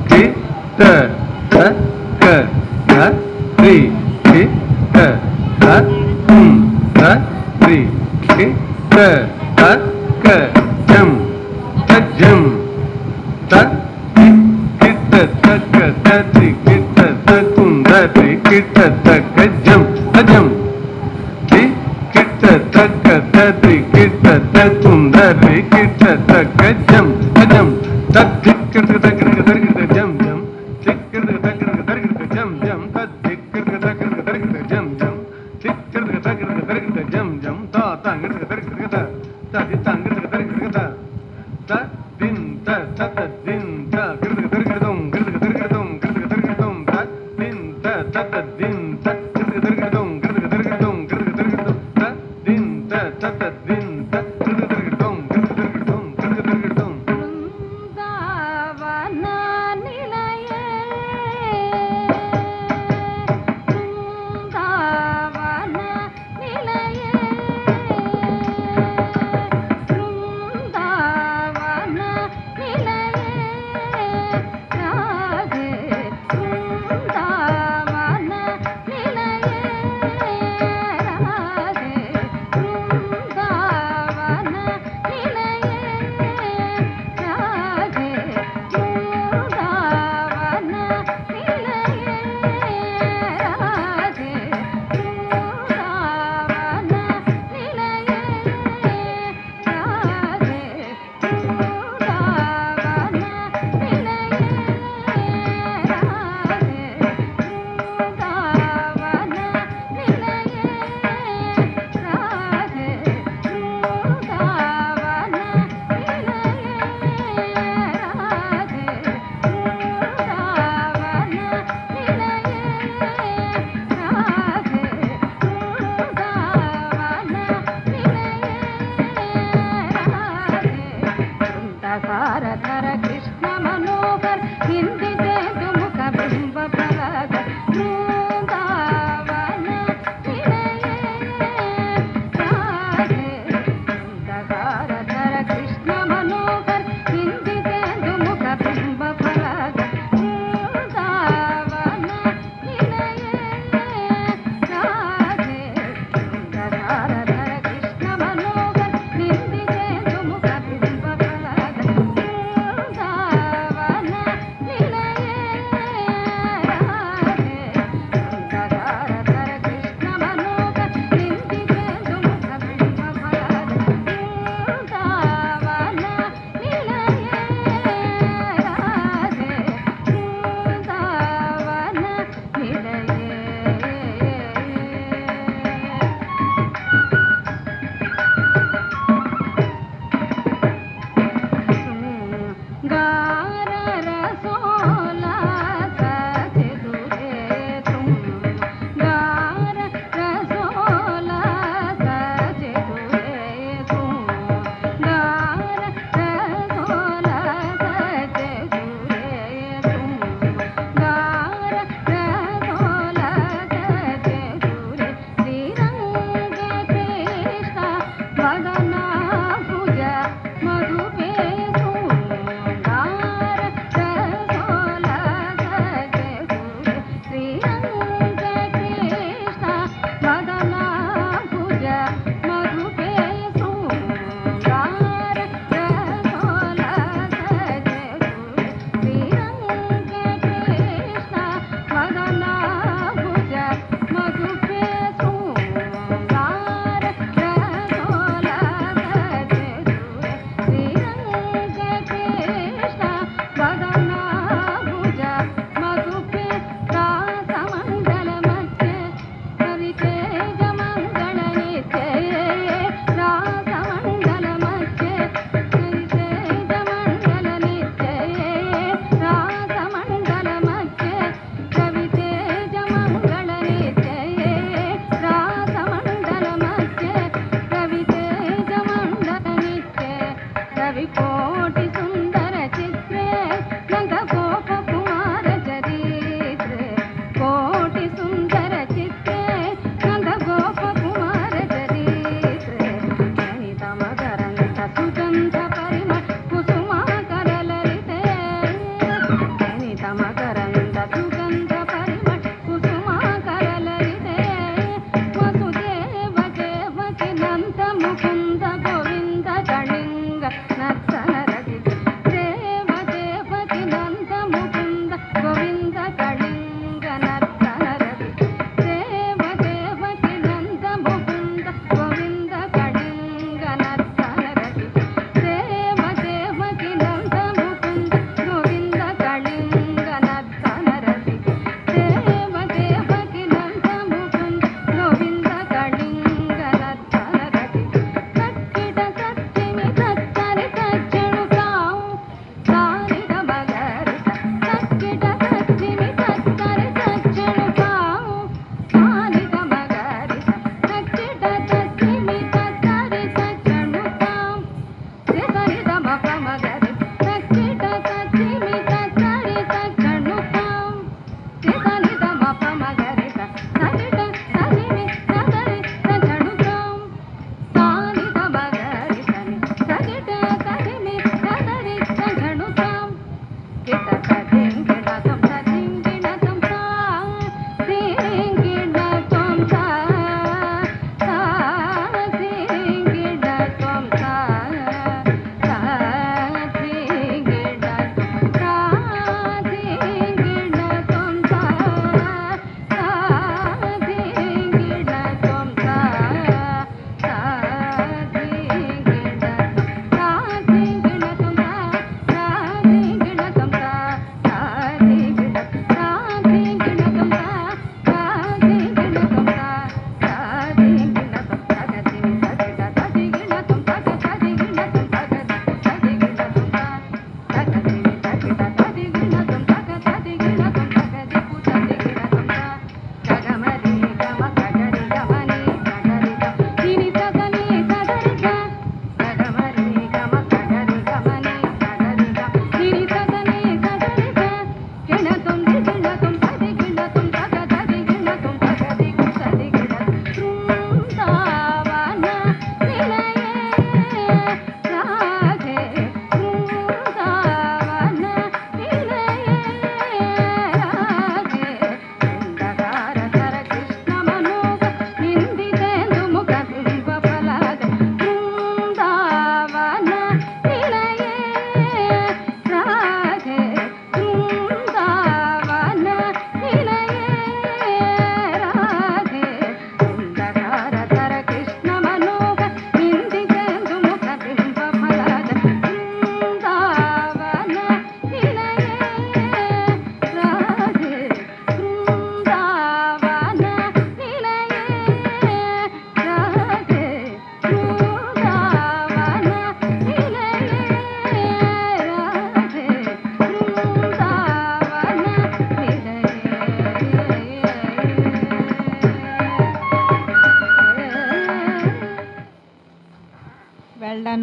தி த த க த ரி தி த த த ரி தி த த க ஜம் தஜம் த கிட்ட தக்க ததி கிட்ட தக்கும் ததி கிட்ட தக்க ஜம் அஜம் தி கிட்ட தக்க ததி கிட்ட தக்கும் ததி கிட்ட தக்க ஜம் அஜம் தத்திக்கிறது தக்கிறது தர்கிறது ஜம் ஜம் திக்கிறது தக்கிறது தர்கிறது ஜம் ஜம் தத்திக்கிறது தக்கிறது தர்கிறது ஜம் ஜம் திக்கிறது தக்கிறது தர்கிறது ஜம் ஜம் தா தாங்கிறது தர்கிறது த ததி தாங்கிறது தர்கிறது த த தின் த த தின் த கிருது கிருது கிருதும் கிருது கிருது கிருதும் கிருது கிருது கிருதும்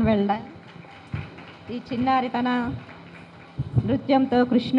వెల్ డన్ ఈ చిన్నారి తన నృత్యంతో కృష్ణుడు